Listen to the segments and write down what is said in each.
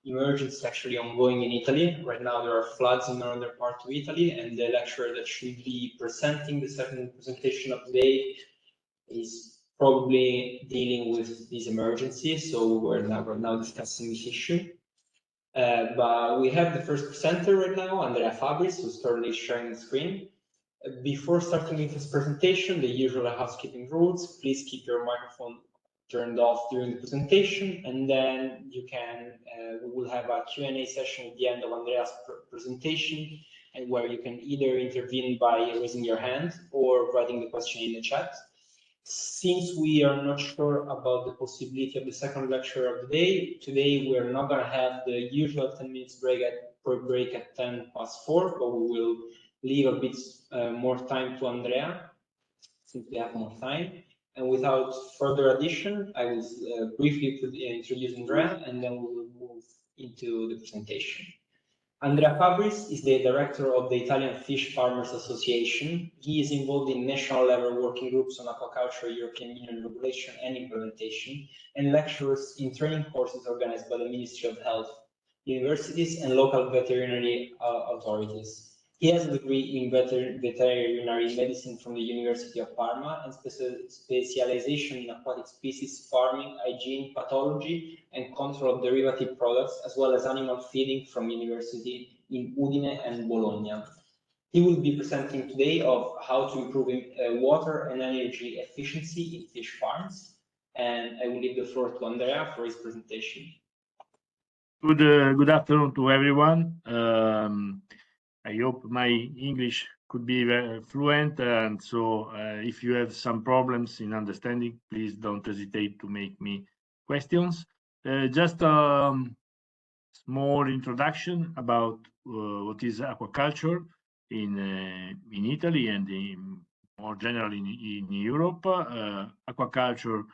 emergency actually ongoing in Italy. Right now there are floods in the northern part of Italy, and the lecturer that should be presenting the second presentation of the day is probably dealing with this emergency, so we're now discussing this issue. But we have the first presenter right now, Andrea Fabris, who's currently sharing the screen. Before starting with his presentation, the usual housekeeping rules. Please keep your microphone turned off during the presentation, and then you can, we will have a Q&A session at the end of Andrea's presentation, and where you can either intervene by raising your hand or writing the question in the chat. Since we are not sure about the possibility of the second lecture of the day, today we're not going to have the usual 10 minutes break at 4, but we will leave a bit more time to Andrea, since we have more time. And without further addition, I will briefly introduce Andrea, and then we will move into the presentation. Andrea Fabris is the director of the Italian Fish Farmers Association. He is involved in national level working groups on aquaculture, European Union regulation and implementation, and lectures in training courses organized by the Ministry of Health, universities and local veterinary authorities. He has a degree in veterinary medicine from the University of Parma and specialization in aquatic species farming, hygiene, pathology, and control of derivative products, as well as animal feeding from university in Udine and Bologna. He will be presenting today of how to improve water and energy efficiency in fish farms. And I will leave the floor to Andrea for his presentation. Good afternoon to everyone. I hope my English could be very fluent, and so if you have some problems in understanding, please don't hesitate to make me questions. Just a small introduction about what is aquaculture in Italy and more generally in Europe. Aquaculture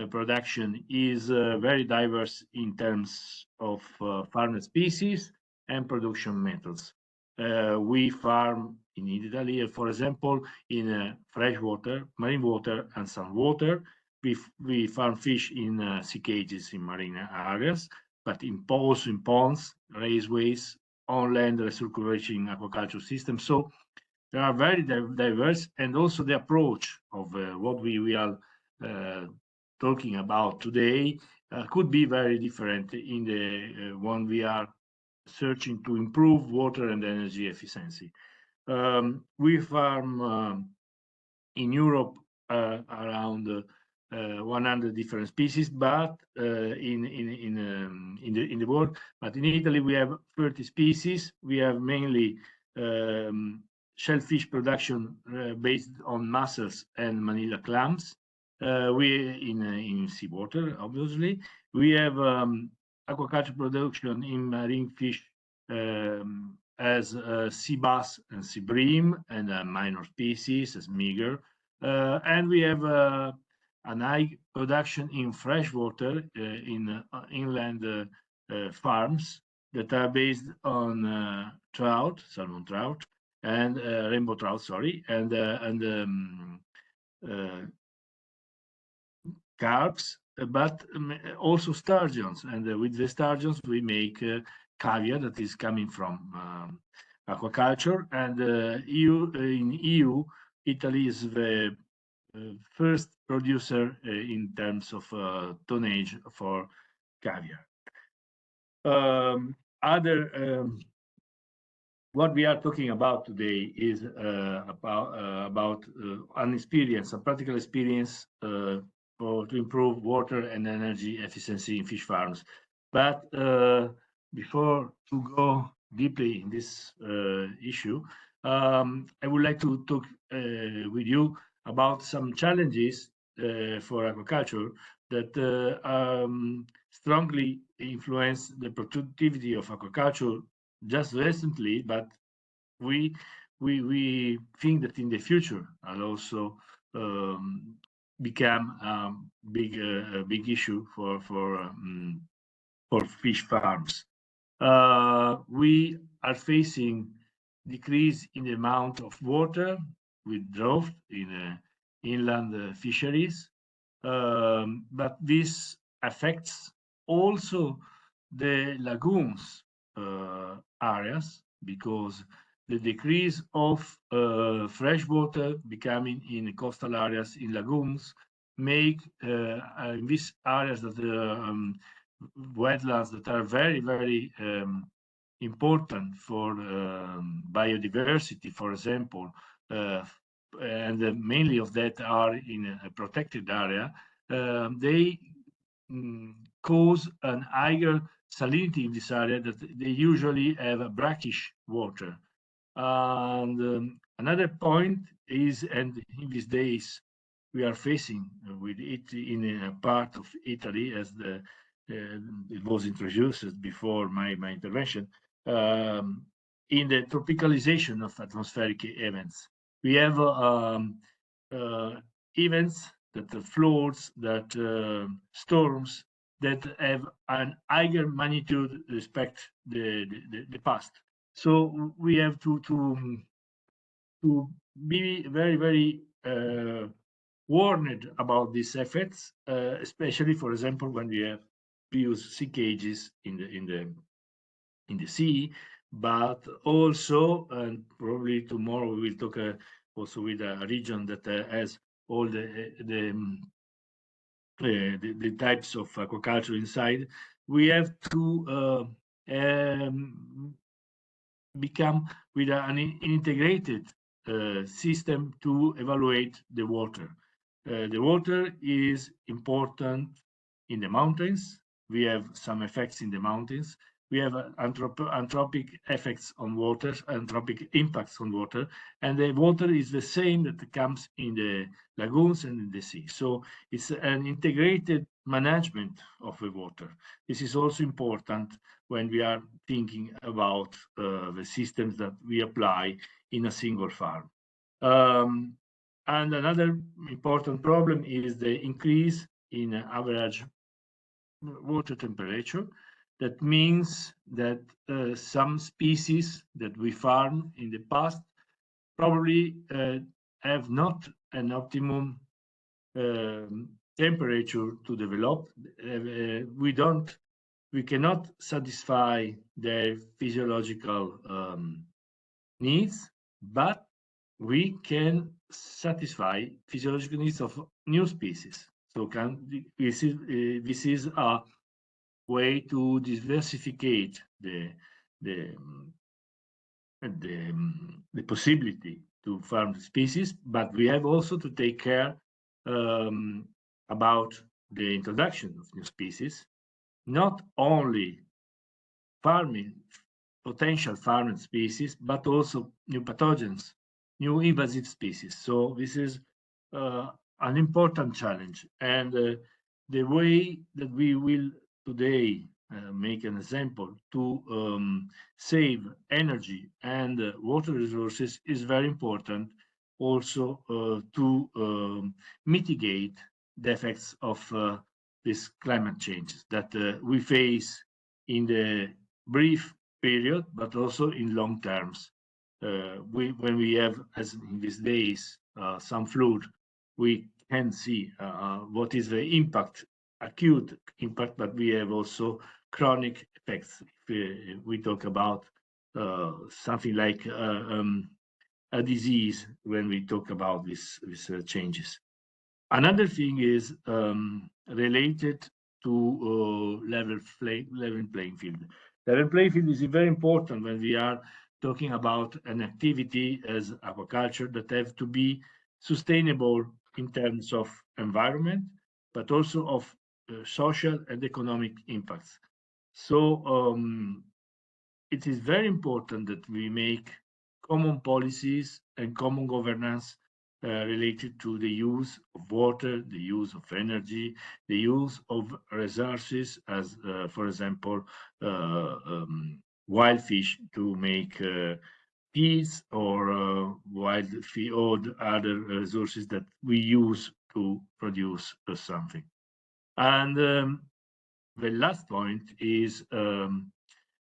production is very diverse in terms of farm species and production methods. We farm in Italy, for example, in freshwater, marine water, and saltwater. We farm fish in sea cages in marine areas, but also in ponds, raceways, on land recirculation aquaculture systems. So they are very diverse, and also the approach of what we are talking about today could be very different in the one we are searching to improve water and energy efficiency. We farm in Europe around 100 different species, but in the world. But in Italy, we have 30 species. We have mainly shellfish production based on mussels and manila clams. We in seawater, obviously. We have aquaculture production in marine fish as sea bass and sea bream, and minor species as meager. And we have an high production in freshwater in inland farms that are based on trout, salmon trout, and rainbow trout, sorry, and carps, but also sturgeons. And with the sturgeons, we make caviar that is coming from aquaculture. And in EU, Italy is the first producer in terms of tonnage for caviar. What we are talking about today is about an experience, a practical experience to improve water and energy efficiency in fish farms. But before to go deeply in this issue, I would like to talk with you about some challenges for aquaculture that strongly influence the productivity of aquaculture just recently, but we think that in the future will also become a big issue for fish farms. We are facing decrease in the amount of water with drought in inland fisheries, but this affects also the lagoons areas, because the decrease of fresh water becoming in coastal areas in lagoons make in these areas that wetlands that are very, very important for biodiversity, for example, and mainly of that are in a protected area, they cause an higher salinity in this area, that they usually have a brackish water. And another point is, and in these days we are facing with it in a part of Italy, as it was introduced before my intervention, in the tropicalization of atmospheric events. We have events that floods, that storms that have an higher magnitude respect the past. So we have to be very, very warned about these effects, especially, for example, when we use sea cages in the sea, but also, and probably tomorrow we will talk also with a region that has all the types of aquaculture inside. We have to become with an integrated system to evaluate the water. The water is important in the mountains. We have some effects in the mountains. We have anthropic effects on water, anthropic impacts on water, and the water is the same that comes in the lagoons and in the sea. So it's an integrated management of the water. This is also important when we are thinking about the systems that we apply in a single farm. And another important problem is the increase in average water temperature. That means that some species that we farm in the past probably have not an optimum temperature to develop. We cannot satisfy their physiological needs, but we can satisfy physiological needs of new species. So this is a way to diversify the possibility to farm the species, but we have also to take care about the introduction of new species, not only farming potential farming species, but also new pathogens, new invasive species. So this is an important challenge. And the way that we will today make an example to save energy and water resources is very important, also to mitigate the effects of these climate changes that we face in the brief period, but also in long terms. When we have, as in these days, some flood, we can see what is the impact, acute impact, but we have also chronic effects. If we talk about something like a disease when we talk about these changes. Another thing is related to level playing field. Level playing field is very important when we are talking about an activity as aquaculture that have to be sustainable in terms of environment, but also of social and economic impacts. So it is very important that we make common policies and common governance related to the use of water, the use of energy, the use of resources, as for example, wild fish to make feeds, or wild fish or other resources that we use to produce something. And the last point is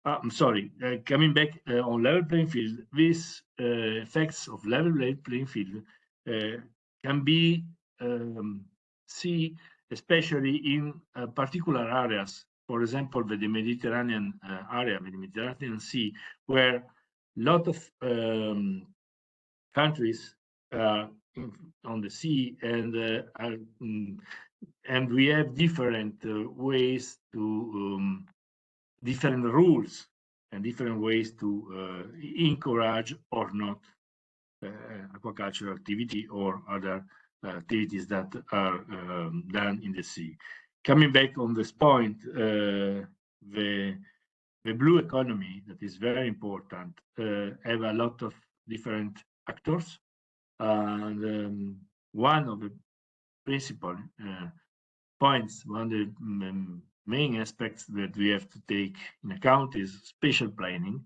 I'm sorry, coming back on level playing field, these effects of level playing field can be seen especially in particular areas for example, the Mediterranean area, the Mediterranean Sea, where a lot of countries on the sea, and we have different ways to different rules and different ways to encourage or not aquaculture activity or other activities that are done in the sea. Coming back on this point, the blue economy, that is very important, have a lot of different actors, and one of the principal points, one of the main aspects that we have to take in account is spatial planning.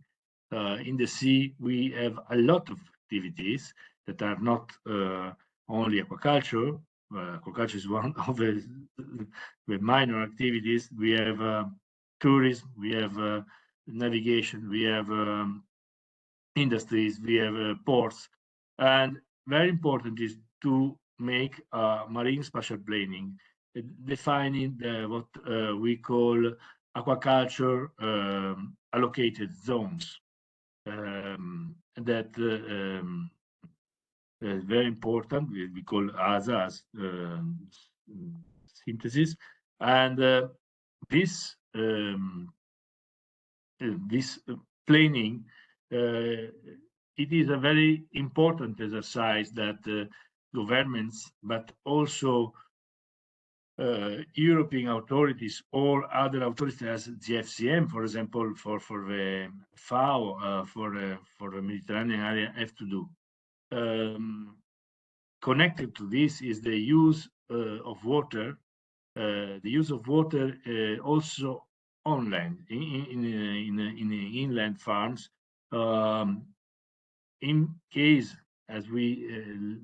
In the sea, we have a lot of activities that are not only aquaculture. Aquaculture is one of the minor activities. We have tourism, we have navigation, we have industries, we have ports, and very important is to make marine spatial planning, defining what we call aquaculture allocated zones. That is very important. We call ASAs synthesis, and this planning, it is a very important exercise that governments, but also European authorities or other authorities as the FCM, for example, for the FAO, for the Mediterranean area, have to do. Connected to this is the use of water. The use of water also on land, in inland farms, in case, as we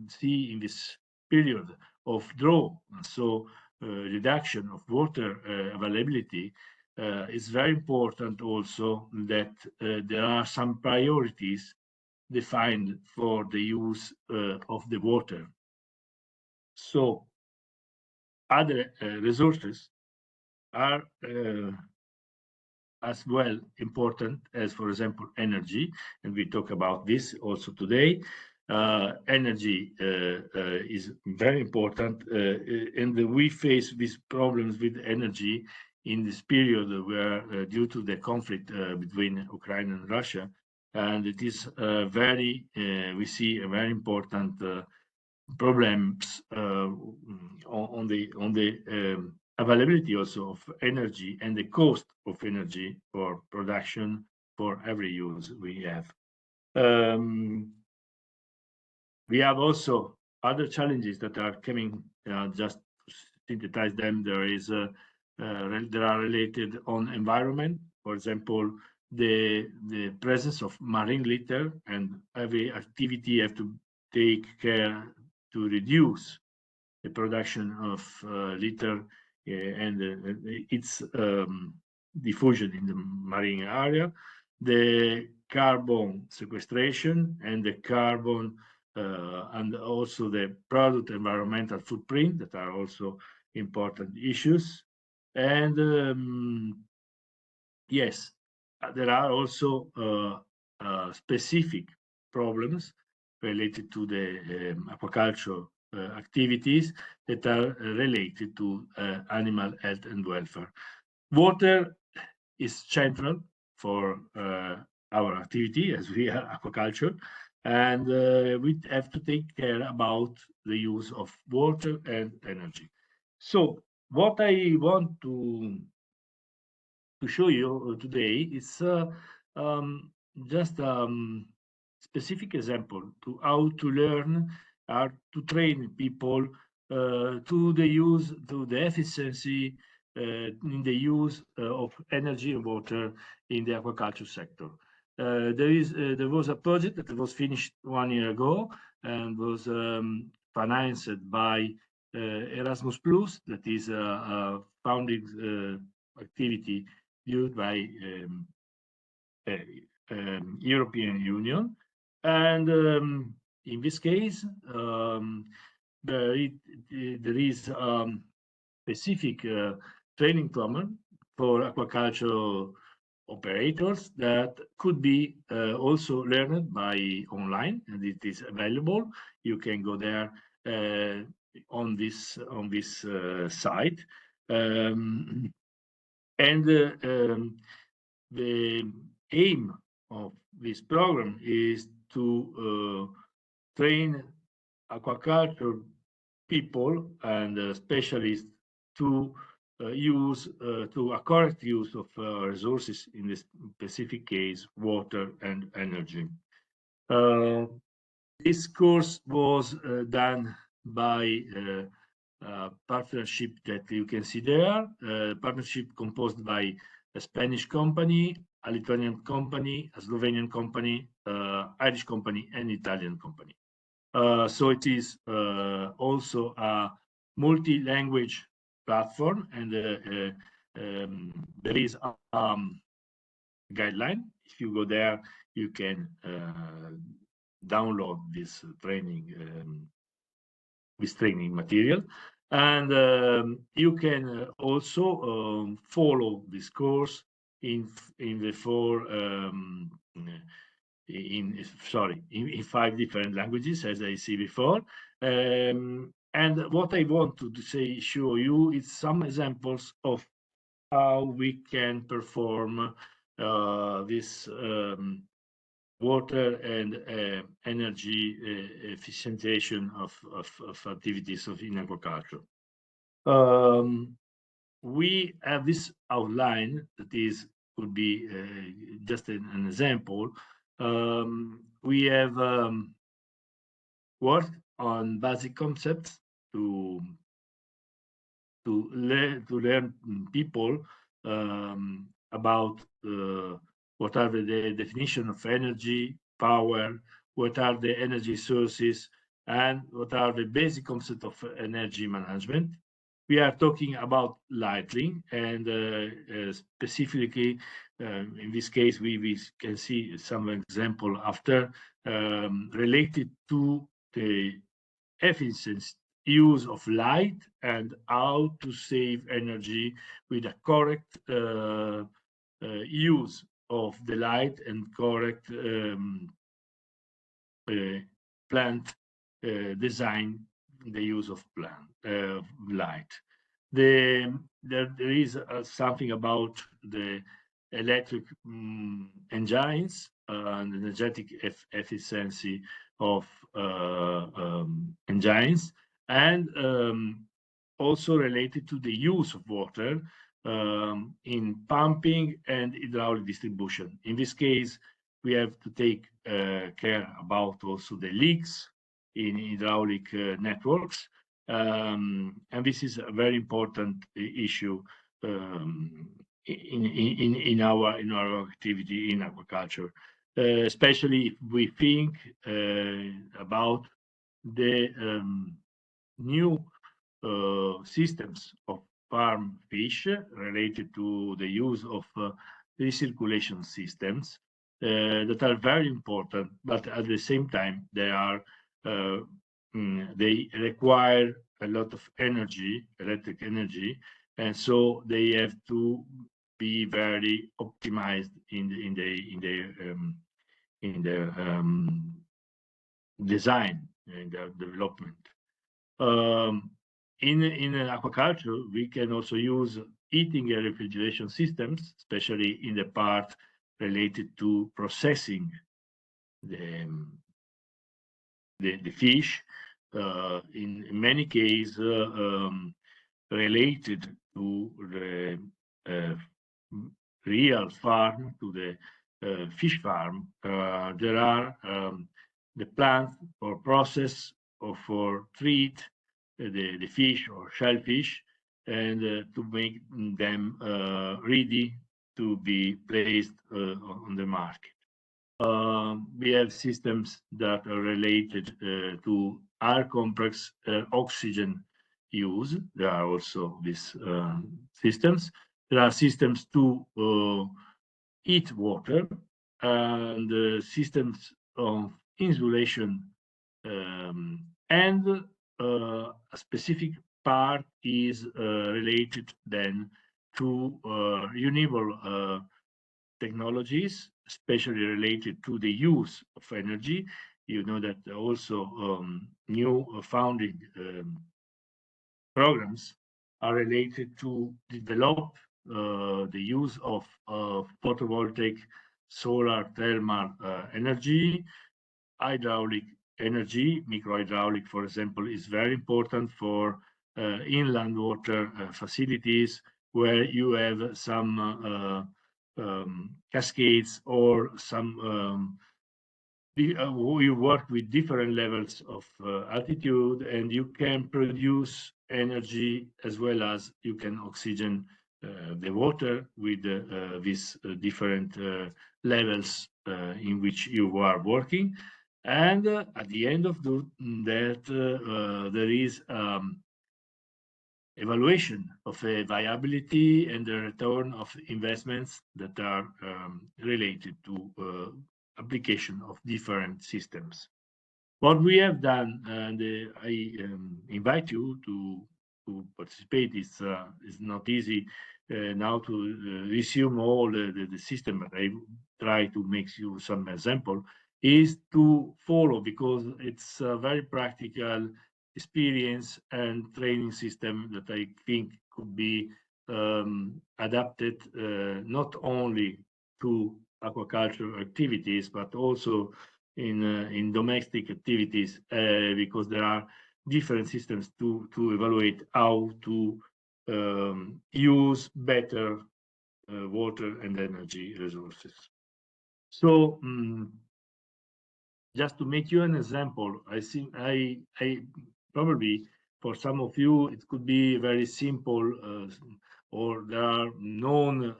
see in this period of drought, so reduction of water availability, it's very important also that there are some priorities defined for the use of the water. So other resources are as well important as, for example, energy, and we talk about this also today. Energy is very important, and we face these problems with energy in this period where, due to the conflict between Ukraine and Russia, and it is we see a very important problems on the availability also of energy and the cost of energy for production for every use we have. We have also other challenges that are coming. Just to synthesize them, there are related on environment. For example, the presence of marine litter, and every activity have to take care to reduce the production of litter and its diffusion in the marine area, the carbon sequestration and the carbon and also the product environmental footprint, that are also important issues. And yes, there are also specific problems related to the aquaculture activities that are related to animal health and welfare. Water is central for our activity as we are aquaculture, and we have to take care about the use of water and energy. So what I want to show you today is just specific example to how to learn or to train people to the efficiency in the use of energy and water in the aquaculture sector. There was a project that was finished 1 year ago and was financed by Erasmus Plus, that is a founding activity used by European Union, and in this case, there is specific training program for aquaculture operators that could be also learned by online, and it is available. You can go there on this site, and the aim of this program is to train aquaculture people and specialists to to a correct use of resources, in this specific case, water and energy. This course was done by a partnership that you can see there, partnership composed by a Spanish company, a Lithuanian company, a Slovenian company, Irish company, and Italian company. So it is also a multi-language platform, and there is a guideline. If you go there, you can download this training material, and you can also follow this course in the in 5 different languages, as I see before. And what I want to show you is some examples of how we can perform this water and energy efficientation of activities in aquaculture. We have this outline that could be just an example. We have worked on basic concepts to learn people about what are the definition of energy, power, what are the energy sources, and what are the basic concept of energy management. We are talking about lighting, and specifically, in this case, we can see some example after related to the efficiency use of light and how to save energy with a correct use of the light and correct plant design, the use of light. There is something about the electric engines and energetic efficiency of engines, and also related to the use of water in pumping and hydraulic distribution. In this case, we have to take care about also the leaks in hydraulic networks, and this is a very important issue in our activity in aquaculture, especially if we think about the new systems of farm fish related to the use of recirculation systems that are very important, but at the same time they require a lot of energy, electric energy, and so they have to be very optimized in their design and their development. In aquaculture, we can also use heating and refrigeration systems, especially in the part related to processing the fish. In many cases, related to the real farm, to the fish farm, there are the plants for process or for treat the fish or shellfish, and to make them ready to be placed on the market. We have systems that are related to air complex oxygen use. There are also these systems. There are systems to heat water, and systems of insulation, and a specific part is related then to renewable technologies, especially related to the use of energy. You know that also new founding programs are related to develop the use of photovoltaic, solar, thermal energy, hydraulic energy. Microhydraulic, for example, is very important for inland water facilities where you have some cascades or some you work with different levels of altitude, and you can produce energy as well as you can oxygen the water with these different levels in which you are working. And at the end of that, there is evaluation of a viability and the return of investments that are related to application of different systems. What we have done, and I invite you to participate. It's not easy now to resume all the system, but I try to make you some example. Is to follow, because it's a very practical experience and training system that I think could be adapted not only to aquaculture activities but also in domestic activities, because there are different systems to evaluate how to use better water and energy resources. So just to make you an example, I think I probably for some of you it could be very simple, or there are known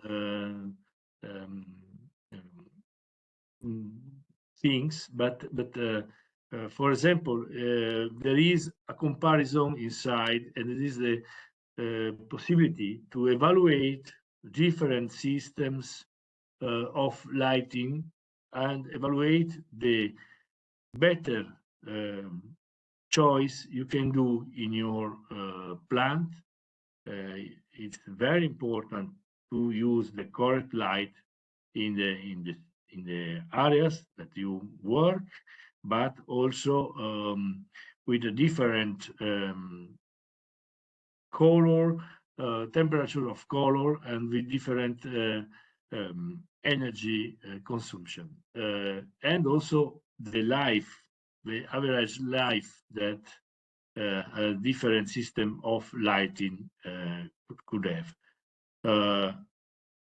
things, but for example, there is a comparison inside, and it is the possibility to evaluate different systems of lighting and evaluate the better choice you can do in your plant. It's very important to use the correct light in the areas that you work, but also with a different color, temperature of color, and with different energy consumption, and also the average life that a different system of lighting could have.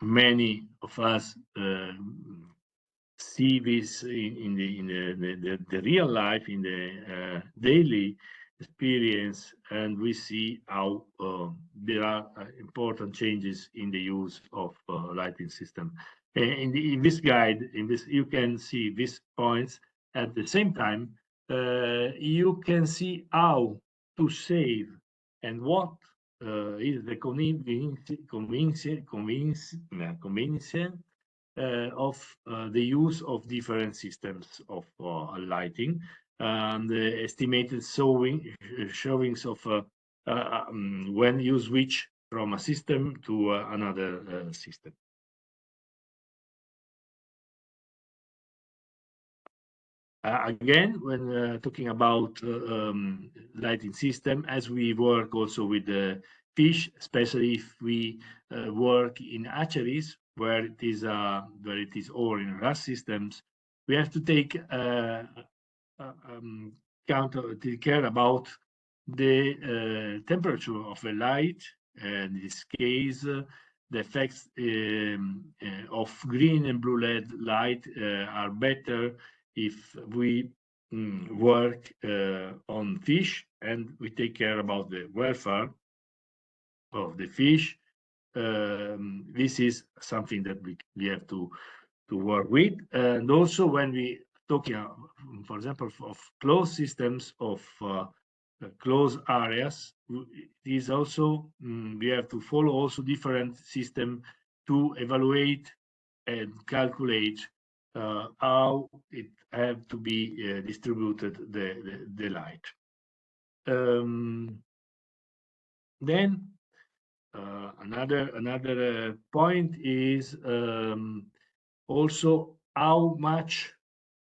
Many of us see this in the real life, in the daily experience, and we see how there are important changes in the use of lighting system. In this guide, you can see these points. At the same time, you can see how to save and what is the convenience of the use of different systems of lighting, and the estimated showings of when you switch from a system to another system. Again, when talking about lighting system, as we work also with the fish, especially if we work in hatcheries where it is or in RAS systems, we have to take care about the temperature of a light. In this case, the effects of green and blue LED light are better if we work on fish, and we take care about the welfare of the fish. This is something that we have to work with. And also when we talking, for example, of closed systems of closed areas, it is also we have to follow also different system to evaluate and calculate how it have to be distributed the light. Then Another point is also how much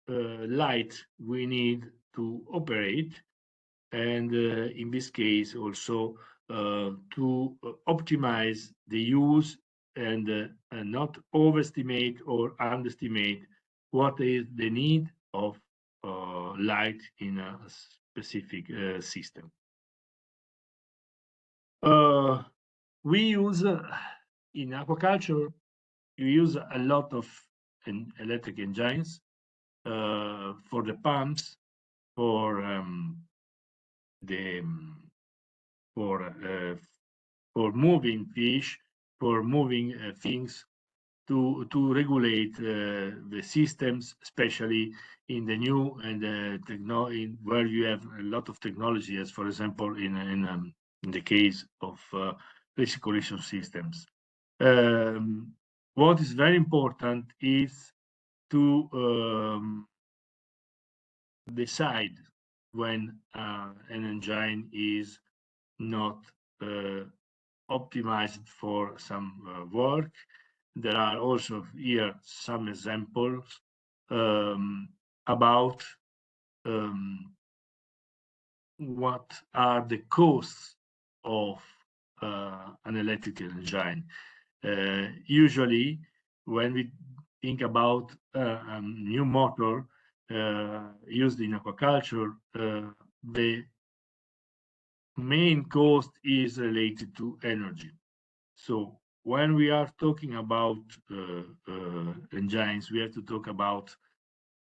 light we need to operate, and in this case also to optimize the use and not overestimate or underestimate what is the need of light in a specific system. We use in aquaculture, we use a lot of electric engines for the pumps, for the for moving fish, for moving things, to regulate the systems, especially in the new and where you have a lot of technology, as for example in the case of recirculation systems. What is very important is to decide when an engine is not optimized for some work. There are also here some examples about what are the costs of an electrical engine. Usually, when we think about a new motor used in aquaculture, the main cost is related to energy. So when we are talking about engines, we have to talk about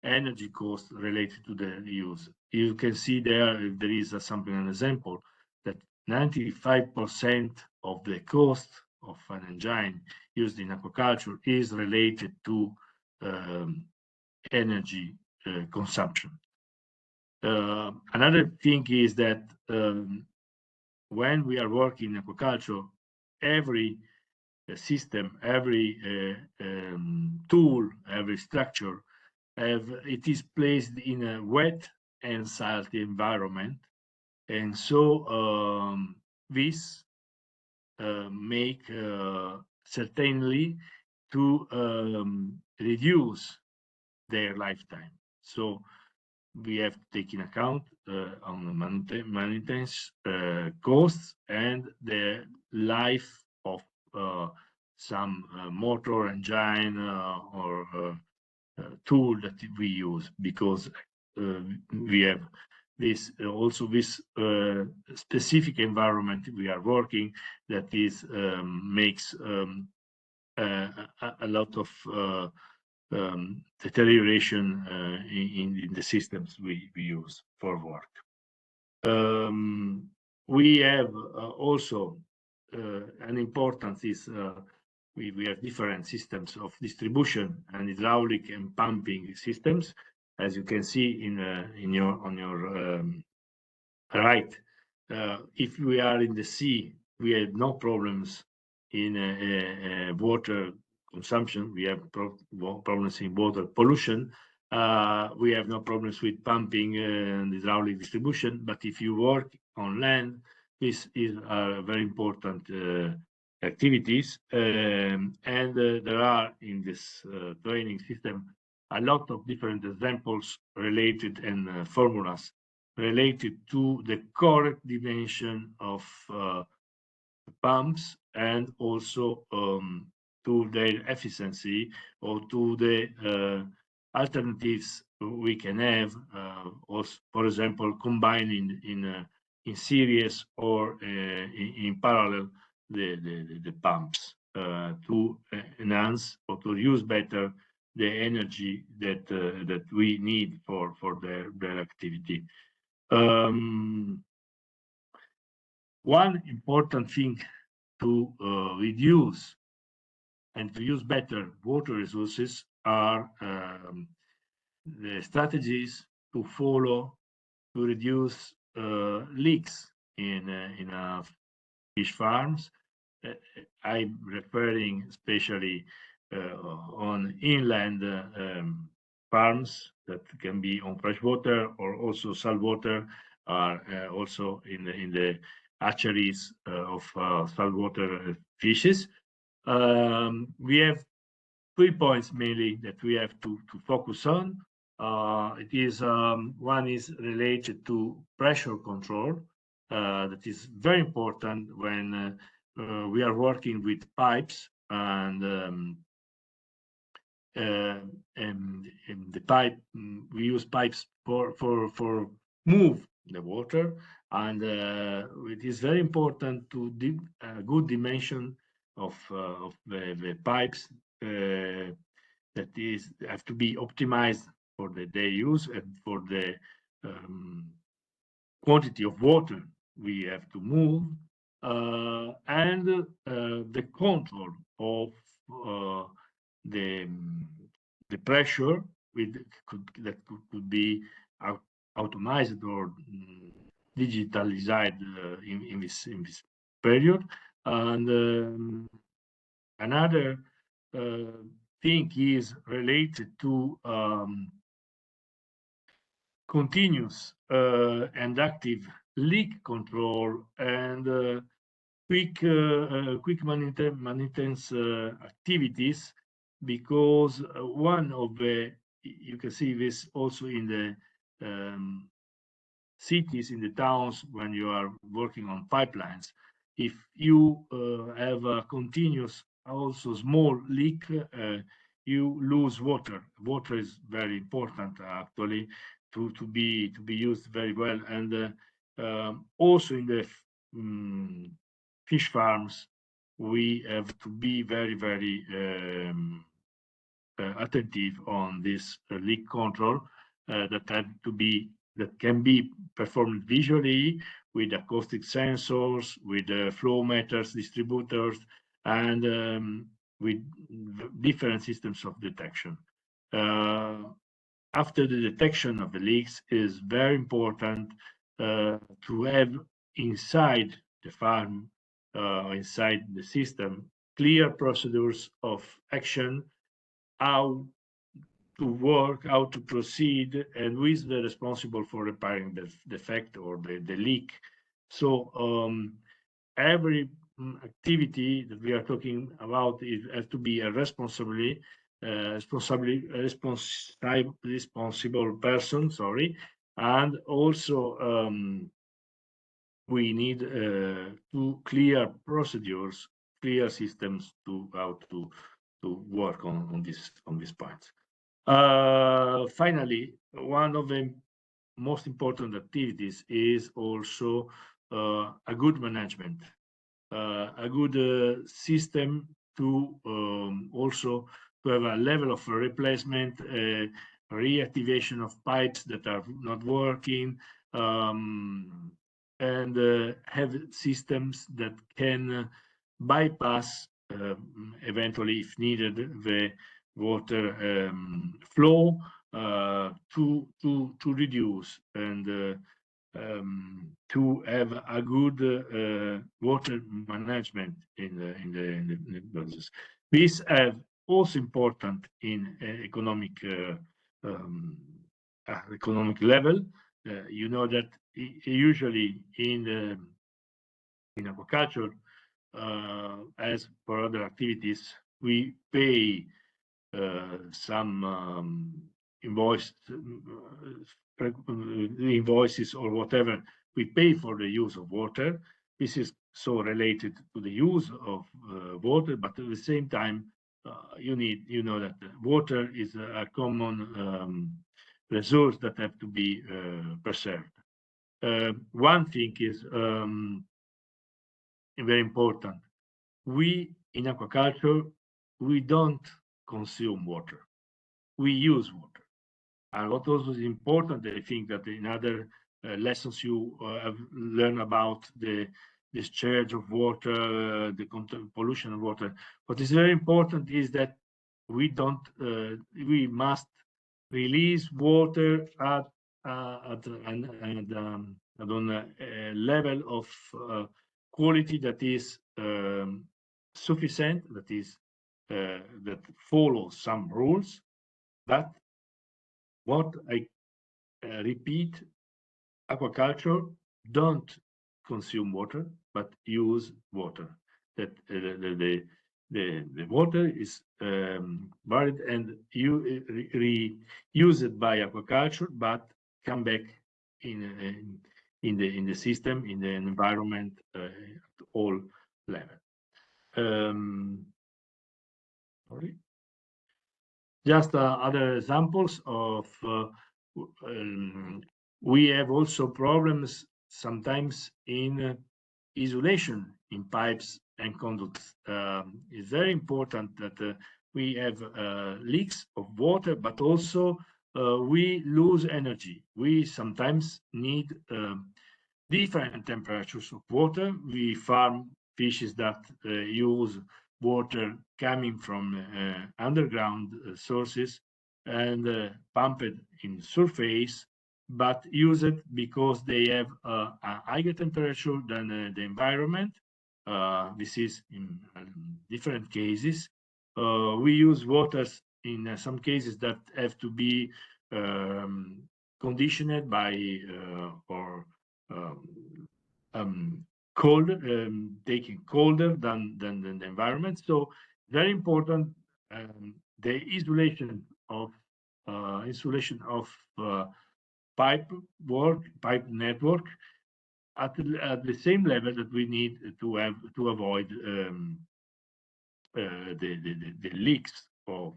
energy cost related to the use. You can see there is something, an example, that 95% of the cost of an engine used in aquaculture is related to energy consumption. Another thing is that when we are working in aquaculture, every system, every tool, every structure, it is placed in a wet and salty environment, and so this make certainly to reduce their lifetime. So we have to take in account on the maintenance costs and the life of some motor, engine, or tool that we use, because we have this also this specific environment we are working that is makes a lot of deterioration in the systems we use for work. We have also an importance is we have different systems of distribution and hydraulic and pumping systems, as you can see on your right. If we are in the sea, we have no problems in water consumption. We have problems in water pollution. We have no problems with pumping and hydraulic distribution. But if you work on land, this is very important activities. And there are in this training system a lot of different examples related and formulas related to the correct dimension of pumps, and also to their efficiency, or to the alternatives we can have, also, for example, combining in series or in parallel the pumps to enhance or to use better the energy that we need for their activity. One important thing to reduce and to use better water resources are the strategies to follow to reduce leaks in fish farms. I'm referring especially on inland farms that can be on freshwater or also saltwater, are also in the hatcheries of saltwater fishes. We have 3 points mainly that we have to focus on. It is one is related to pressure control. That is very important when we are working with pipes and the pipe, we use pipes for move the water, and it is very important to good dimension of the pipes that is have to be optimized for the day use and for the quantity of water we have to move, and the control of the the pressure could be automated or digitalized in this period. And another thing is related to continuous and active leak control and quick maintenance activities, because one of the, you can see this also in the cities, in the towns, when you are working on pipelines. If you have a continuous, also small leak, you lose water. Water is very important actually to be used very well, and also in the fish farms, we have to be very attentive on this leak control that can be performed visually with acoustic sensors, with flow meters, distributors, and with different systems of detection. After the detection of the leaks, is very important to have inside the farm, inside the system, clear procedures of action, how to work, how to proceed, and who is the responsible for repairing the defect or the leak. So every activity that we are talking about has to be a responsible person, sorry, and also we need two clear procedures, clear systems to how to work on this point. Finally, one of the most important activities is also a good management, a good system to also to have a level of replacement, reactivation of pipes that are not working, and have systems that can bypass, eventually, if needed, the water flow to reduce and to have a good water management in the process. These are also important in economic level. You know that usually in aquaculture, as for other activities, we pay some invoices or whatever we pay for the use of water. This is so related to the use of water, but at the same time, you know that water is a common resource that have to be preserved. One thing is very important. We in aquaculture, we don't consume water. We use water. And what also is important, I think that in other lessons you have learned about the discharge of water, the pollution of water. What is very important is that we must release water at on a level of quality that is sufficient, that follows some rules. But what I repeat, aquaculture don't consume water, but use water. That the water is buried and you reused by aquaculture, but come back in the system, in the environment at all level. Sorry. Just other examples of we have also problems sometimes in isolation in pipes and conduits. It's very important that we have leaks of water, but also we lose energy. We sometimes need different temperatures of water. We farm fishes that use water coming from underground sources and pumped in surface, but use it because they have a higher temperature than the environment. This is in different cases. We use waters in some cases that have to be conditioned by or cold, taking colder than the environment. So very important the insulation of pipe network at the same level that we need to have to avoid the leaks of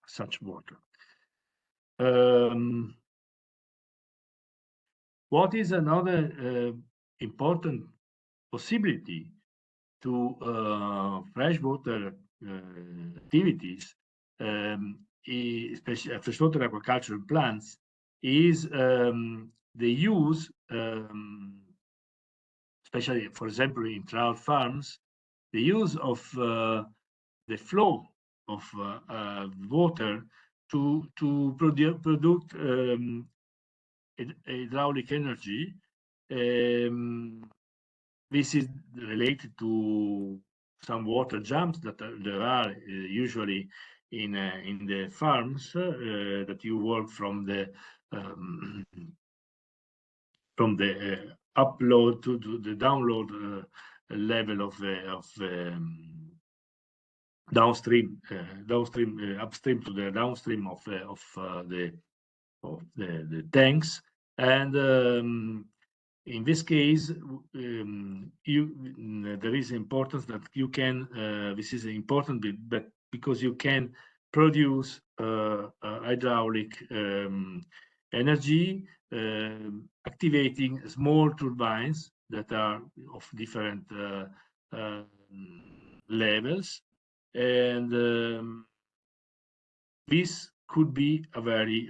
such water. What is another important possibility to freshwater activities, especially freshwater aquaculture plants, is the use, especially, for example, in trout farms, the use of the flow of water to produce hydraulic energy. This is related to some water jumps that there are usually in the farms that you work from the upload to the download level of downstream upstream to the downstream of the tanks. And in this case, there is importance that you can. This is important, but because you can produce hydraulic energy, activating small turbines that are of different levels, and this could be a very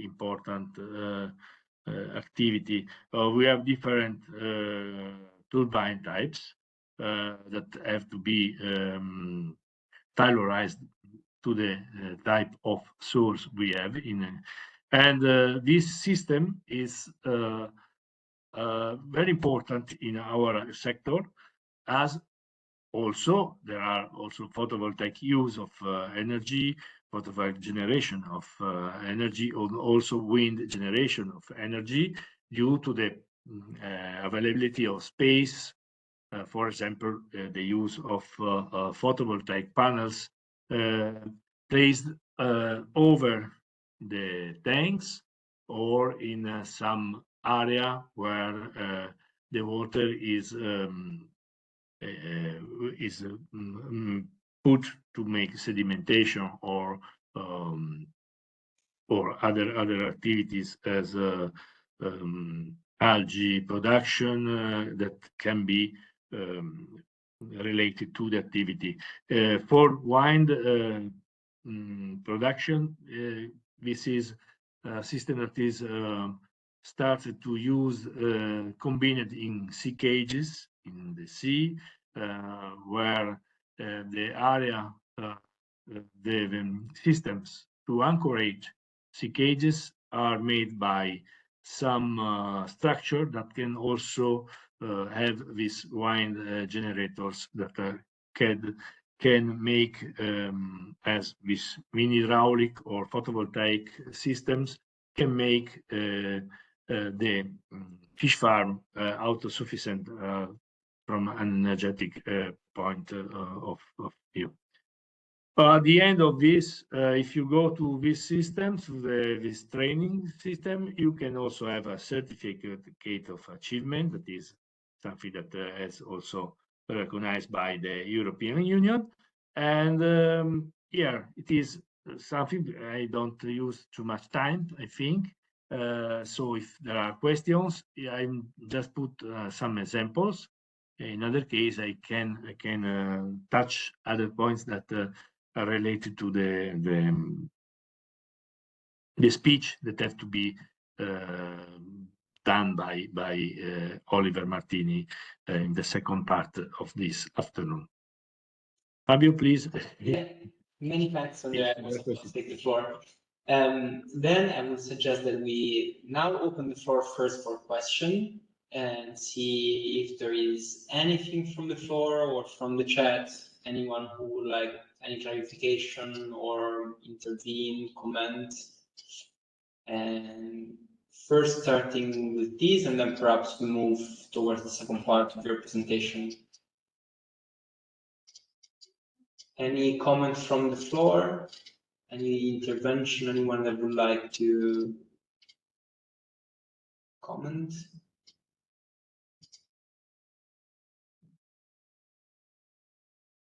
important activity. We have different turbine types that have to be tailored to the type of source we have in, and this system is very important in our sector, as also there are also photovoltaic use of energy, photovoltaic generation of energy, and also wind generation of energy due to the availability of space. For example, the use of photovoltaic panels placed over the tanks or in some area where the water is put to make sedimentation or other activities as algae production that can be related to the activity. For wind production, this is a system that is started to use combined in sea cages in the sea, where the area, the systems to anchorage sea cages are made by some structure that can also have these wind generators that can make as with mini hydraulic or photovoltaic systems can make the fish farm autosufficient from an energetic point of view. At the end of this, if you go to this system, to this training system, you can also have a certificate of achievement. That is something that is also recognized by the European Union. And here it is something I don't use too much time, I think. So if there are questions, I just put some examples. In other case, I can touch other points that are related to the speech that have to be done by Oliver Martini in the second part of this afternoon. Fabio, please. Yeah, many thanks, Andrea. I will take the floor. Then I would suggest that we now open the floor first for question and see if there is anything from the floor or from the chat, anyone who would like any clarification or intervene, comment. And first starting with this, and then perhaps we move towards the second part of your presentation. Any comments from the floor? Any intervention? Anyone that would like to comment?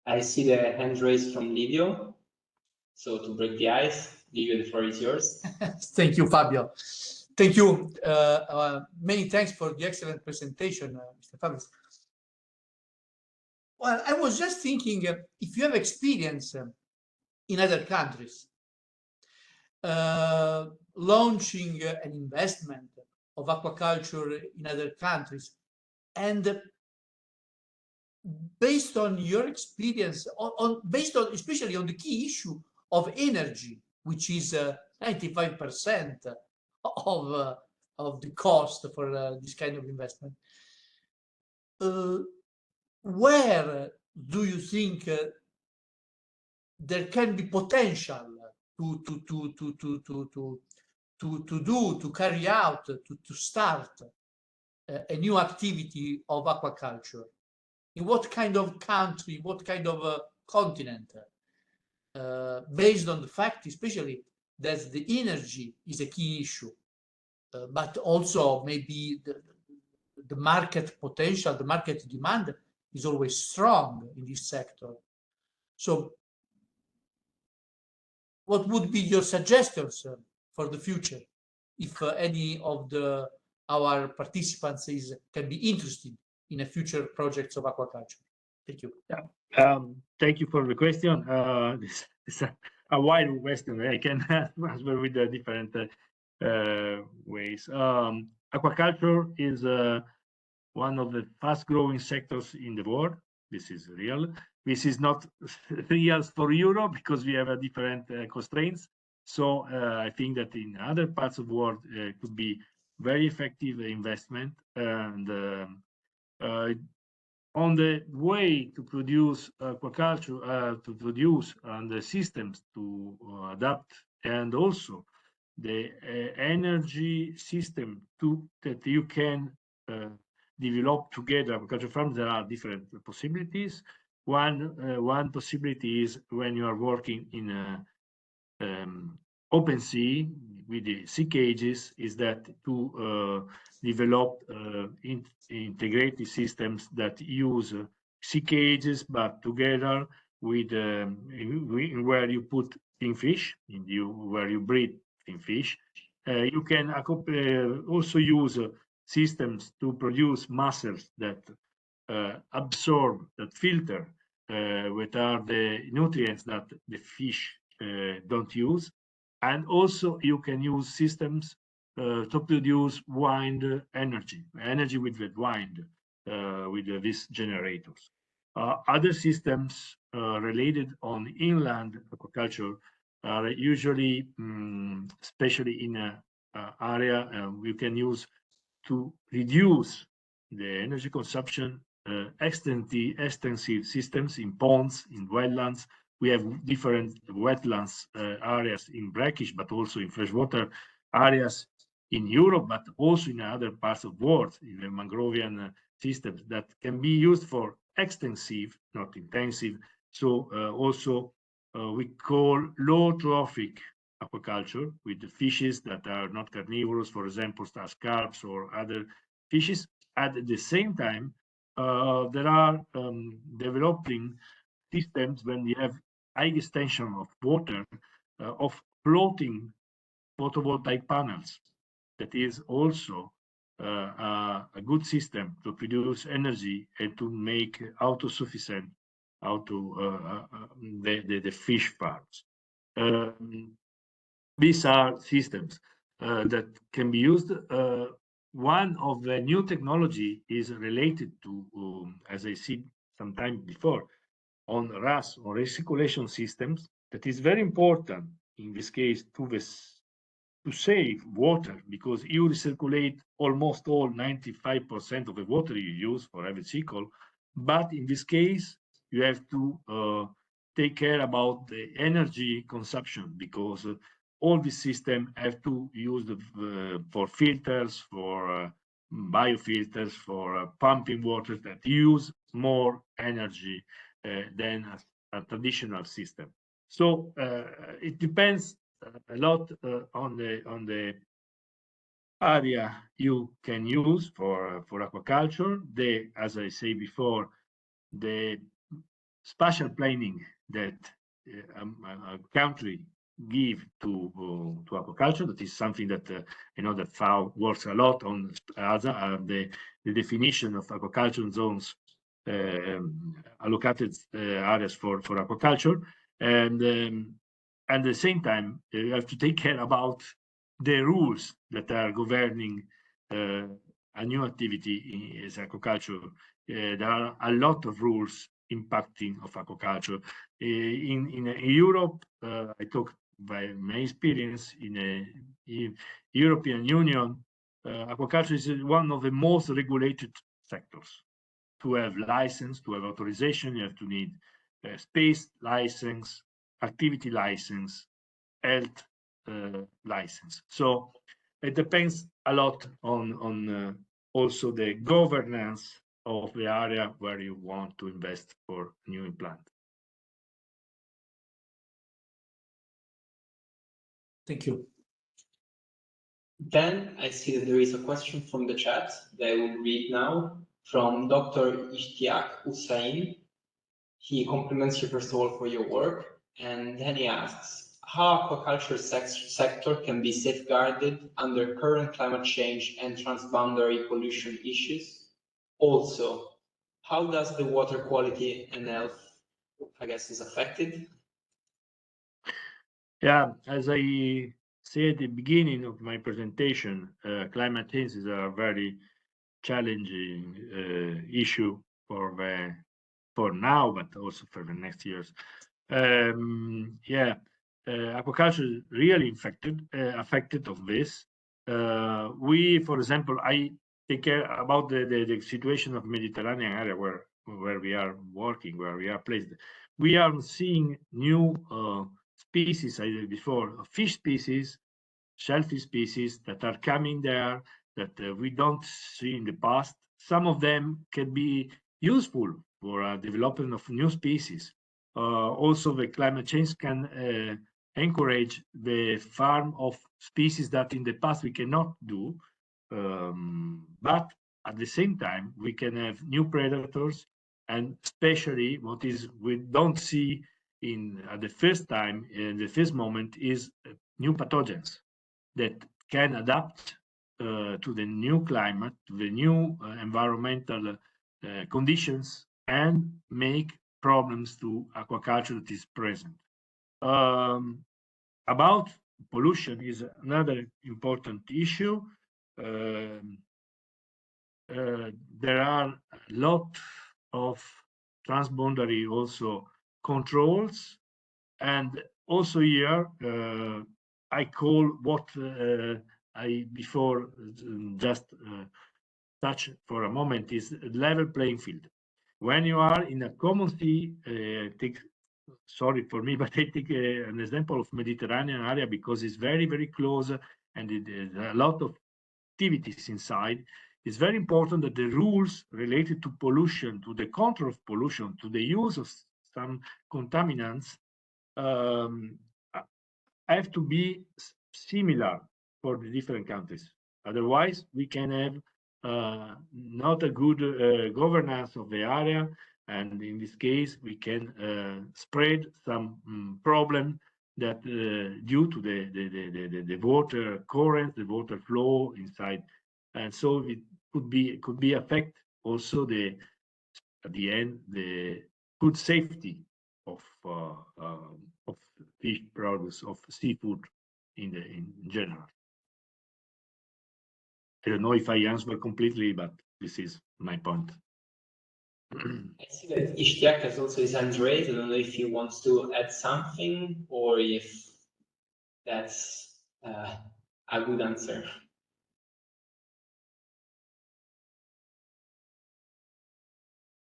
I see the hand raised from Livio. So to break the ice, Livio, the floor is yours. Thank you, Fabio. Thank you. Many thanks for the excellent presentation, Mr. Fabio. Well, I was just thinking, if you have experience in other countries, launching an investment of aquaculture in other countries, and based on your experience, based on especially on the key issue of energy, which is 95% of the cost for this kind of investment, where do you think there can be potential to carry out, to start a new activity of aquaculture? In what kind of country, what kind of continent? Based on the fact, especially, that the energy is a key issue, but also maybe the market potential, the market demand is always strong in this sector. So what would be your suggestions for the future, if any of our participants can be interested in a future projects of aquaculture? Thank you. Yeah. Thank you for the question. This is a wide question. I can answer with the different ways. Aquaculture is one of the fast-growing sectors in the world. This is real. This is not real for Europe because we have a different constraints. So I think that in other parts of the world could be very effective investment, and on the way to produce aquaculture, to produce and the systems to adapt, and also the energy system that you can develop together aquaculture farms. There are different possibilities. One possibility is when you are working in open sea with the sea cages, is that to develop integrated systems that use sea cages, but together with where you put fin fish, where you breed fin fish. You can also use systems to produce mussels that absorb, that filter what are the nutrients that the fish don't use. And also you can use systems to produce wind energy with the wind, with these generators. Other systems related on inland aquaculture are usually, especially in an area we can use to reduce the energy consumption, extensive systems in ponds, in wetlands. We have different wetlands areas in brackish, but also in freshwater areas in Europe, but also in other parts of the world, in the mangrovian systems that can be used for extensive, not intensive. So also we call low trophic aquaculture with the fishes that are not carnivorous, for example, star carps or other fishes. At the same time, there are developing systems when you have high extension of water of floating photovoltaic panels. That is also a good system to produce energy and to make autosufficient the fish farms. These are systems that can be used. One of the new technology is related to, as I said some time before, on RAS or recirculation systems. That is very important in this case to save water, because you recirculate almost all 95% of the water you use for every cycle. But in this case, you have to take care about the energy consumption, because all the system have to use for filters, for biofilters, for pumping water that use more energy than a traditional system. So it depends a lot on the area you can use for aquaculture. As I say before, the spatial planning that a country give to aquaculture, that is something that you know that FAO works a lot on the definition of aquaculture zones, allocated areas for aquaculture, and at the same time you have to take care about the rules that are governing a new activity as aquaculture. There are a lot of rules impacting of aquaculture. In Europe, I talk by my experience in European Union, aquaculture is one of the most regulated sectors. To have license, to have authorization, you have to need space license, activity license, health license. So it depends a lot on also the governance of the area where you want to invest for new implant. Thank you. Then I see that there is a question from the chat that I will read now from Dr. Ishtiaq Hussain. He compliments you first of all for your work, and then he asks how aquaculture sector can be safeguarded under current climate change and transboundary pollution issues. Also, how does the water quality and health, I guess, is affected? Yeah, as I said at the beginning of my presentation, climate change is a very challenging issue for now, but also for the next years. Aquaculture is really affected of this. We, for example, I take care about the situation of Mediterranean area where we are working, where we are placed. We are seeing new species, I said before, fish species, shellfish species that are coming there that we don't see in the past. Some of them can be useful for development of new species. Also, the climate change can encourage the farm of species that in the past we cannot do. But at the same time, we can have new predators, and especially what is we don't see at the first time, in the first moment, is new pathogens that can adapt to the new climate, to the new environmental conditions, and make problems to aquaculture that is present. About pollution is another important issue. There are a lot of transboundary also controls, and also here I call what I before just touch for a moment is level playing field. When you are in a common sea, sorry for me, but I take an example of Mediterranean area because it's very, very close and there's a lot of activities inside. It's very important that the rules related to pollution, to the control of pollution, to the use of some contaminants have to be similar for the different countries. Otherwise, we can have not a good governance of the area, and in this case, we can spread some problem that due to the water current, the water flow inside, and so it could be affect also at the end the food safety of fish products, of seafood in general. I don't know if I answered completely, but this is my point. I see that Ishtiaq has also his hand raised. I don't know if he wants to add something or if that's a good answer.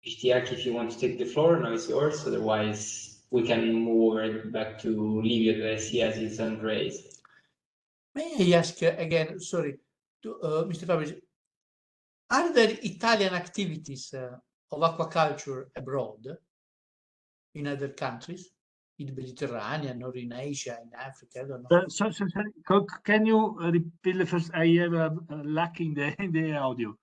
Ishtiaq, if you want to take the floor, now it's yours. Otherwise, we can move over back to Livio that I see has his hand raised. May I ask again, sorry, to Mr. Fabrici, are there Italian activities of aquaculture abroad in other countries, in the Mediterranean or in Asia, in Africa? I don't know. Sorry. Can you repeat the first? I have a lack in the audio.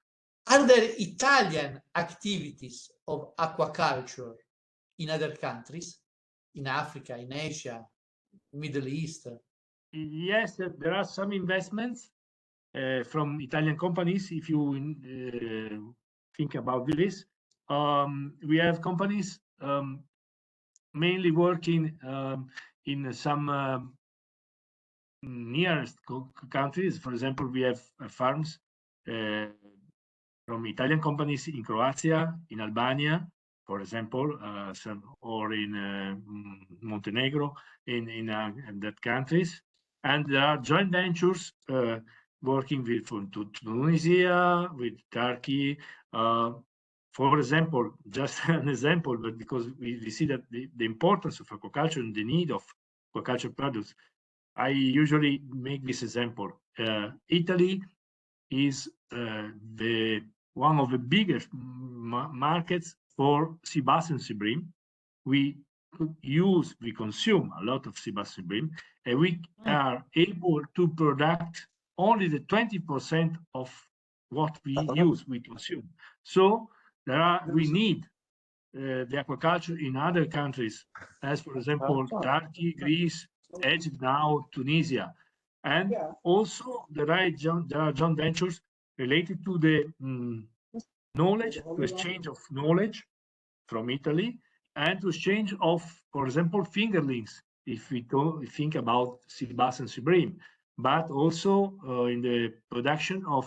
Are there Italian activities of aquaculture in other countries, in Africa, in Asia, Middle East? Yes, there are some investments from Italian companies. If you think about this, we have companies mainly working in some nearest countries. For example, we have farms from Italian companies in Croatia, in Albania, for example, or in Montenegro, in that countries. And there are joint ventures working with Tunisia, with Turkey. For example, just an example, but because we see that the importance of aquaculture and the need of aquaculture products, I usually make this example. Italy is one of the biggest markets for sea bass and sea bream. We consume a lot of sea bass and bream, and we are able to produce only the 20% of what we consume. So we need the aquaculture in other countries, as for example, Turkey, Greece, Egypt, now Tunisia. And also there are joint ventures related to the knowledge, to exchange of knowledge from Italy, and to exchange of, for example, fingerlings, if we think about sea bass and sea bream, but also in the production of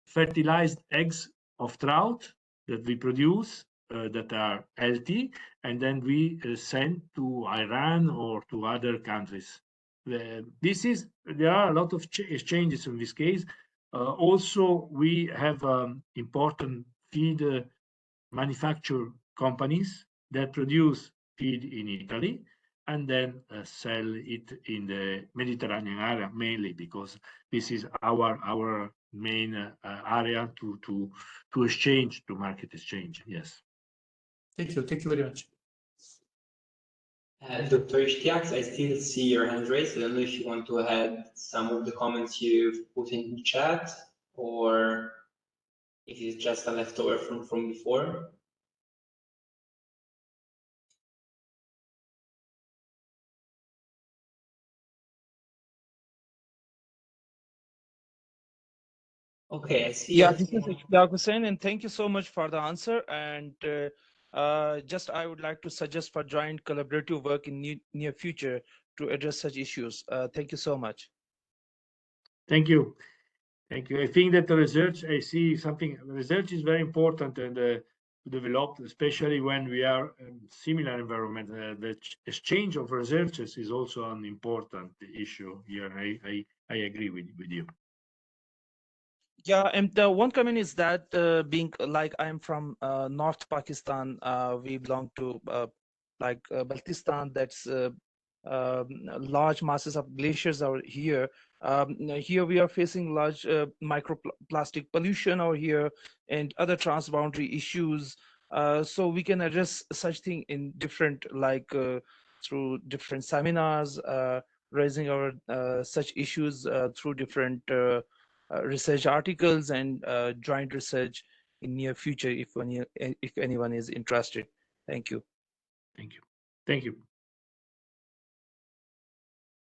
fertilized eggs of trout that we produce that are healthy, and then we send to Iran or to other countries. There are a lot of exchanges in this case. Also, we have important feed manufacture companies that produce feed in Italy and then sell it in the Mediterranean area, mainly because this is our main area to exchange, to market exchange. Yes. Thank you very much. Dr. Ishtiaq, I still see your hand raised. I don't know if you want to add some of the comments you've put in the chat or if it's just a leftover from before. Okay, I see. Yeah, this is Ishtiaq Hussain, and thank you so much for the answer. And just I would like to suggest for joint collaborative work in near future to address such issues. Thank you so much. Thank you. Thank you. I think that the research, I see something, research is very important and to develop, especially when we are in similar environment. The exchange of researchers is also an important issue here. I agree with you. Yeah, and the one comment is that being like I'm from North Pakistan, we belong to Baltistan. That's large masses of glaciers are here. Here we are facing large microplastic pollution over here and other transboundary issues. So we can address such thing in different through different seminars, raising our such issues through different research articles and joint research in near future if anyone is interested. Thank you. Thank you. Thank you.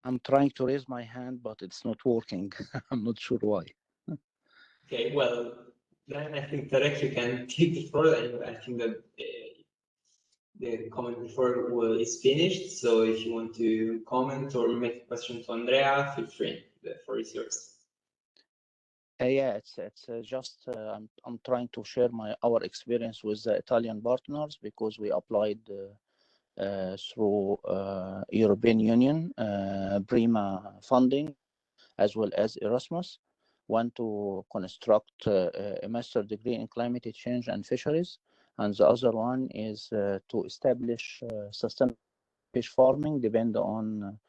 I'm trying to raise my hand, but it's not working. I'm not sure why. Okay, well, then I think Tarek, you can take the floor. I think that the comment before is finished. So if you want to comment or make a question to Andrea, feel free. The floor is yours. Yeah, it's just I'm trying to share our experience with the Italian partners because we applied through European Union Prima funding as well as Erasmus. One to construct a master degree in climate change and fisheries, and the other one is to establish sustainable fish farming depend on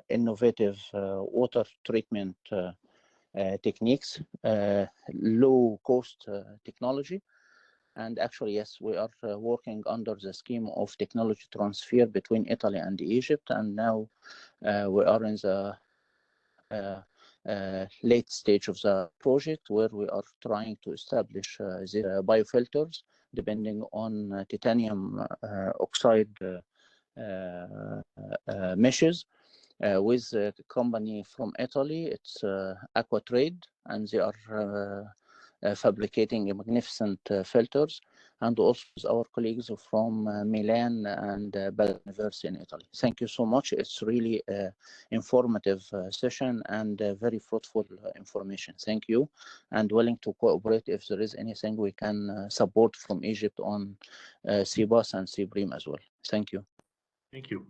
innovative water treatment techniques, low cost technology. And actually, yes, we are working under the scheme of technology transfer between Italy and Egypt. And now we are in the late stage of the project where we are trying to establish the biofilters depending on titanium oxide meshes with a company from Italy. It's Aqua Team, and they are fabricating magnificent filters, and also with our colleagues from Milan and Bell University in Italy. Thank you so much. It's really informative session and very fruitful information. Thank you, and willing to cooperate if there is anything we can support from Egypt on CBAS and CBRIM as well. Thank you. Thank you.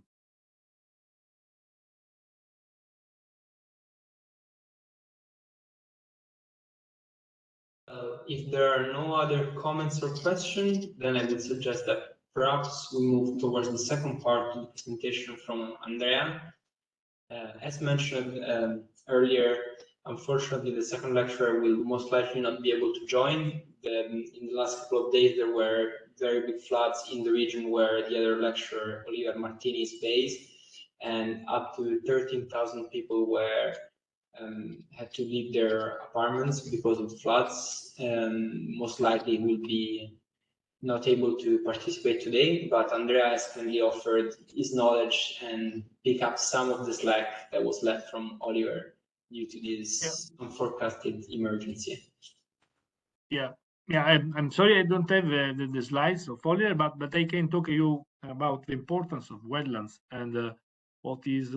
If there are no other comments or questions, then I would suggest that perhaps we move towards the second part of the presentation from Andrea. As mentioned earlier, unfortunately, the second lecturer will most likely not be able to join. In the last couple of days, there were very big floods in the region where the other lecturer, Oliver Martini, is based, and up to 13,000 people were had to leave their apartments because of the floods. Most likely will be not able to participate today, but Andrea has kindly offered his knowledge and pick up some of the slack that was left from Oliver due to this unforecasted emergency. Yeah, I'm sorry I don't have the slides of Oliver, but I can talk to you about the importance of wetlands and what is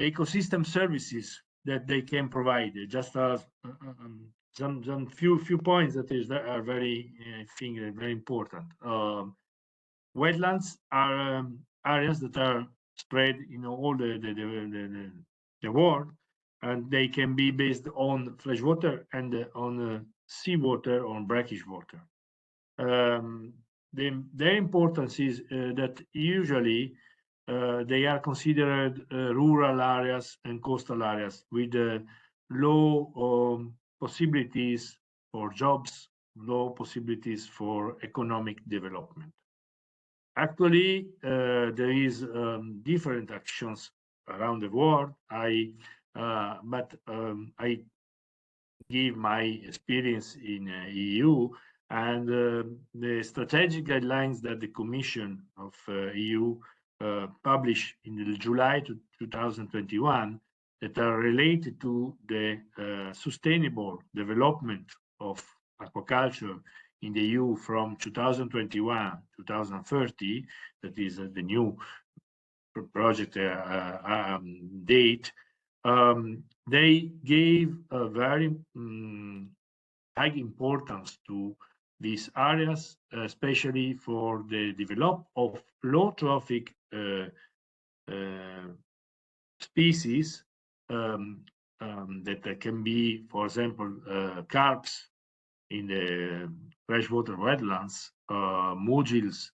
ecosystem services that they can provide. Just some few points that are very, I think, very important. Wetlands are areas that are spread in all the world, and they can be based on freshwater and on seawater or brackish water. Their importance is that usually they are considered rural areas and coastal areas with low possibilities for jobs, low possibilities for economic development. Actually, there is different actions around the world. But I give my experience in EU and the strategic guidelines that the Commission of EU published in July 2021 that are related to the sustainable development of aquaculture in the EU from 2021 to 2030, that is the new project date. They gave a very high importance to these areas, especially for the development of low trophic species that can be, for example, carps in the freshwater wetlands, mussels,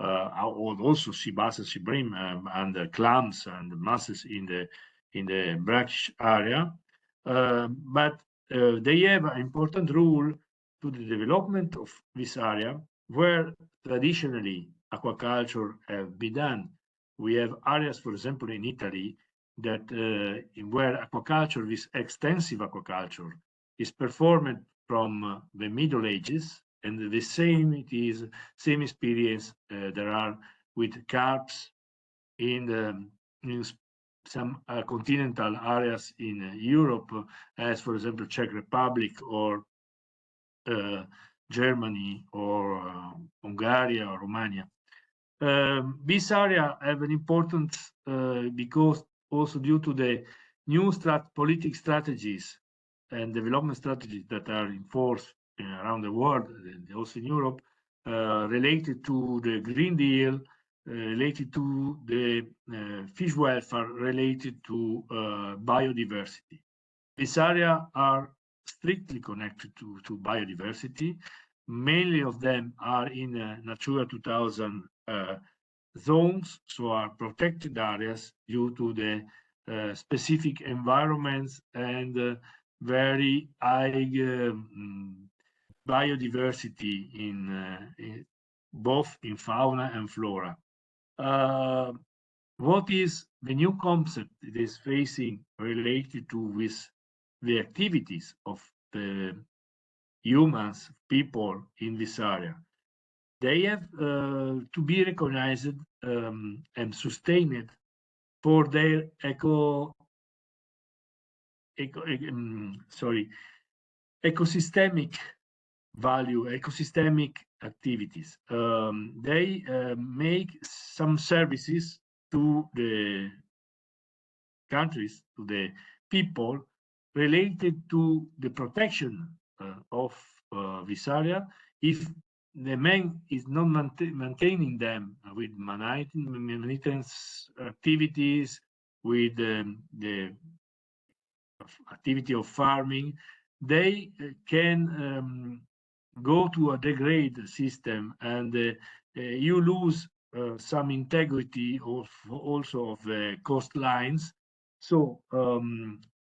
also sea bass, sea bream, and clams and mussels in the brackish area. But they have an important role to the development of this area, where traditionally aquaculture have been done. We have areas, for example, in Italy, that where aquaculture, this extensive aquaculture, is performed from the Middle Ages, and the same same experience there are with carps in some continental areas in Europe, as for example Czech Republic or Germany or Hungary or Romania. This area have an importance because also due to the new political strategies and development strategies that are in force around the world, and also in Europe, related to the Green Deal, related to the fish welfare, related to biodiversity. These areas are strictly connected to biodiversity. Many of them are in Natura 2000 zones, so are protected areas due to the specific environments and very high biodiversity in both in fauna and flora. What is the new concept it is facing related to with the activities of the humans, people in this area? They have to be recognized and sustained for their ecosystemic value, ecosystemic activities. They make some services to the countries, to the people, related to the protection of this area. If the man is not maintaining them with maintenance activities, with the activity of farming, they can go to a degrade system, and you lose some integrity also of the coastlines. So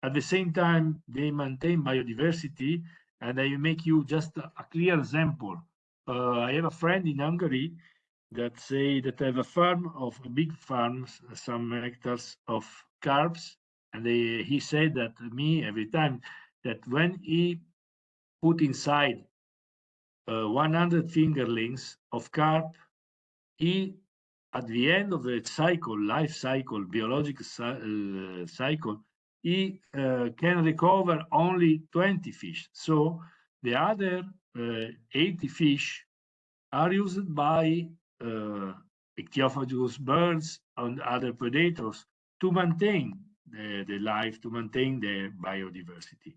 at the same time, they maintain biodiversity, and I make you just a clear example. I have a friend in Hungary that say that have a farm of big farms, some hectares of carps, and he said that to me every time that when he put inside 100 fingerlings of carp, he at the end of the cycle, life cycle, biological cycle, he can recover only 20 fish. So the other 80 fish are used by ichthyophagous birds and other predators to maintain the life, to maintain the biodiversity.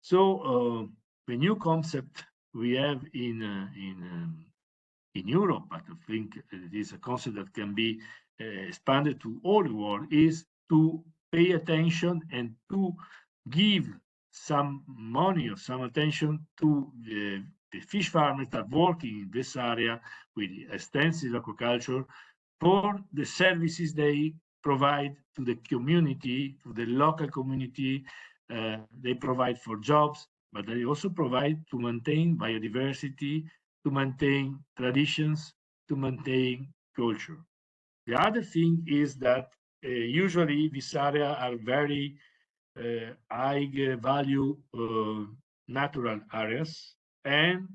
So the new concept we have in Europe, but I think it is a concept that can be expanded to all the world, is to pay attention and to give some money or some attention to the fish farmers that are working in this area with extensive aquaculture for the services they provide to the community, to the local community. They provide for jobs, but they also provide to maintain biodiversity, to maintain traditions, to maintain culture. The other thing is that usually this area are very high value natural areas, and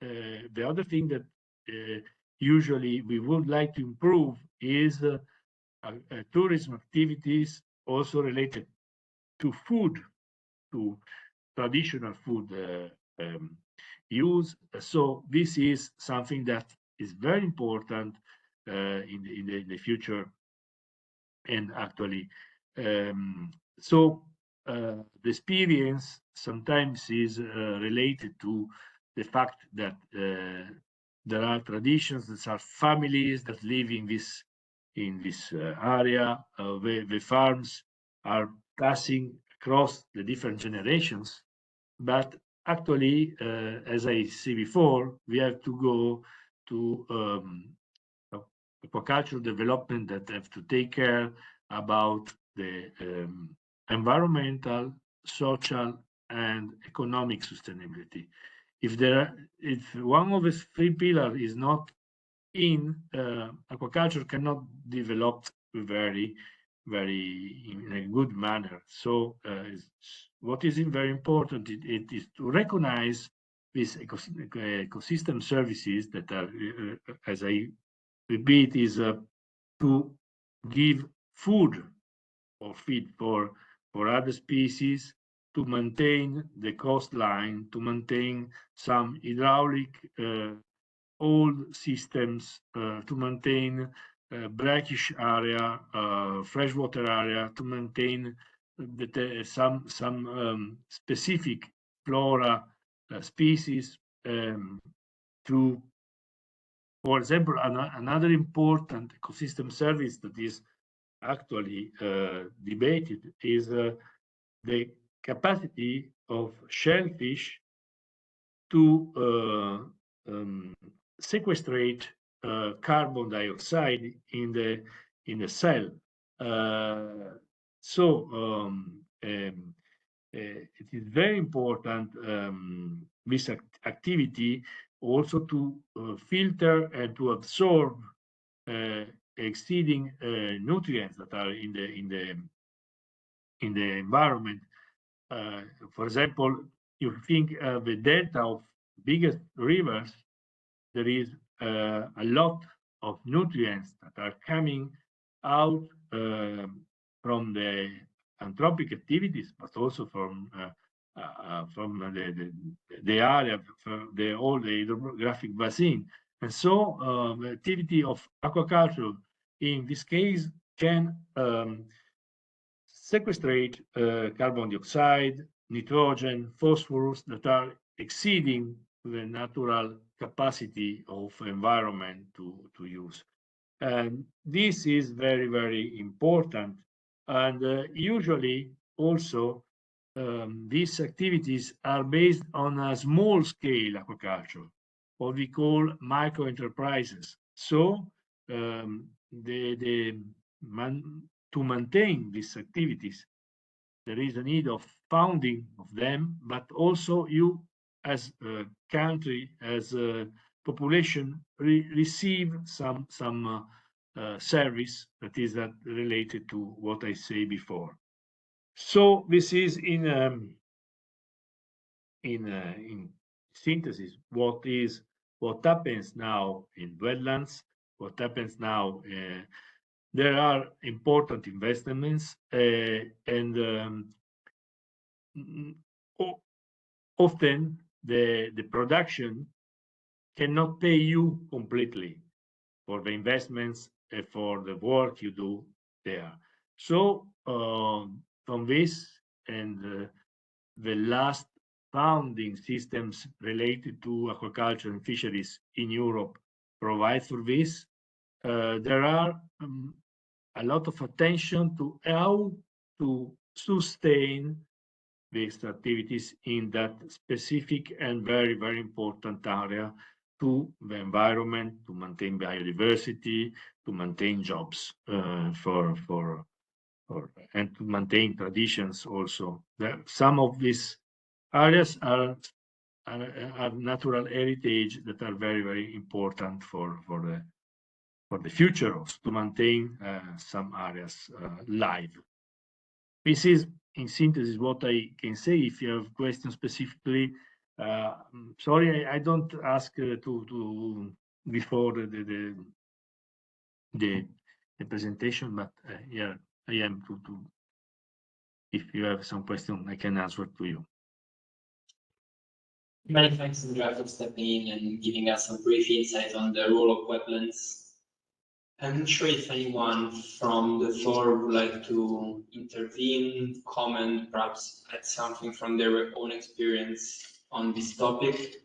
the other thing that usually we would like to improve is tourism activities also related to food, to traditional food use. So this is something that is very important in the future, and actually the experience sometimes is related to the fact that there are traditions, there are families that live in this area. The farms are passing across the different generations. But actually, as I said before, we have to go to aquaculture development that have to take care about the environmental, social, and economic sustainability. If one of the three pillars is not in, aquaculture cannot develop very in a good manner. So what is very important, it is to recognize these ecosystem services that are, as I repeat, is to give food or feed for other species, to maintain the coastline, to maintain some hydraulic old systems, to maintain brackish area, freshwater area, to maintain some specific flora species, to, for example, another important ecosystem service that is actually debated is the capacity of shellfish to sequestrate carbon dioxide in the cell. It is very important, this activity also to filter and to absorb exceeding nutrients that are in the environment. For example, you think the delta of biggest rivers, there is a lot of nutrients that are coming out from the anthropic activities, but also from the area, from all the hydrographic basin. And so the activity of aquaculture in this case can sequestrate carbon dioxide, nitrogen, phosphorus that are exceeding the natural capacity of environment to use. And this is very, very important. And usually also these activities are based on a small scale aquaculture, what we call micro enterprises. So to maintain these activities, there is a need of funding of them, but also you as a country, as a population, receive some service that is related to what I say before. So this is in synthesis what happens now in wetlands, what happens now. There are important investments, and often the production cannot pay you completely for the investments and for the work you do there. So from this and the last funding systems related to aquaculture and fisheries in Europe provide for this. There are a lot of attention to how to sustain these activities in that specific and very, very important area to the environment, to maintain biodiversity, to maintain jobs and to maintain traditions also. Some of these areas are natural heritage that are very, very important for the future, also, to maintain some areas live. This is, in synthesis, what I can say. If you have questions specifically, sorry, I don't ask to before the presentation, but yeah, I am to. If you have some question, I can answer to you. Many thanks, Andrea, for stepping in and giving us some brief insight on the role of wetlands. I'm not sure if anyone from the floor would like to intervene, comment, perhaps add something from their own experience on this topic.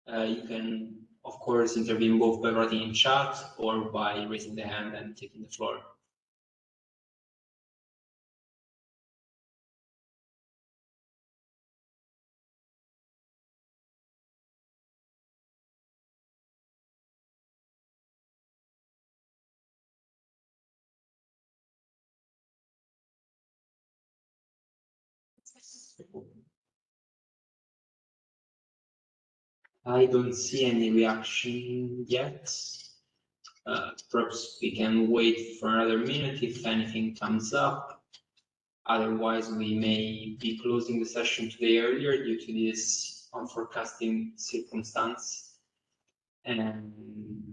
You can, of course, intervene both by writing in chat or by raising the hand and taking the floor. I don't see any reaction yet. Perhaps we can wait for another minute if anything comes up. Otherwise, we may be closing the session today earlier due to this unforecasting circumstance. And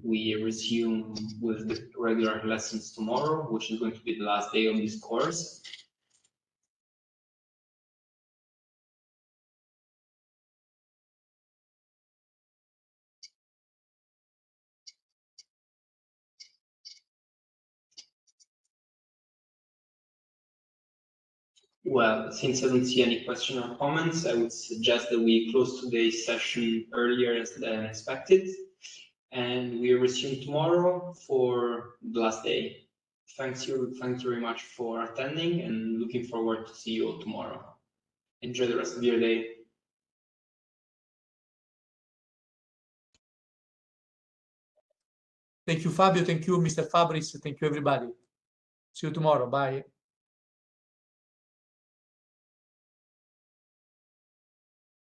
we resume with the regular lessons tomorrow, which is going to be the last day of this course. Well, since I don't see any question or comments, I would suggest that we close today's session earlier than expected, and we resume tomorrow for the last day. Thank you very much for attending, and looking forward to see you all tomorrow. Enjoy the rest of your day. Thank you, Fabio. Thank you, Mr. Fabris. Thank you, everybody. See you tomorrow. Bye.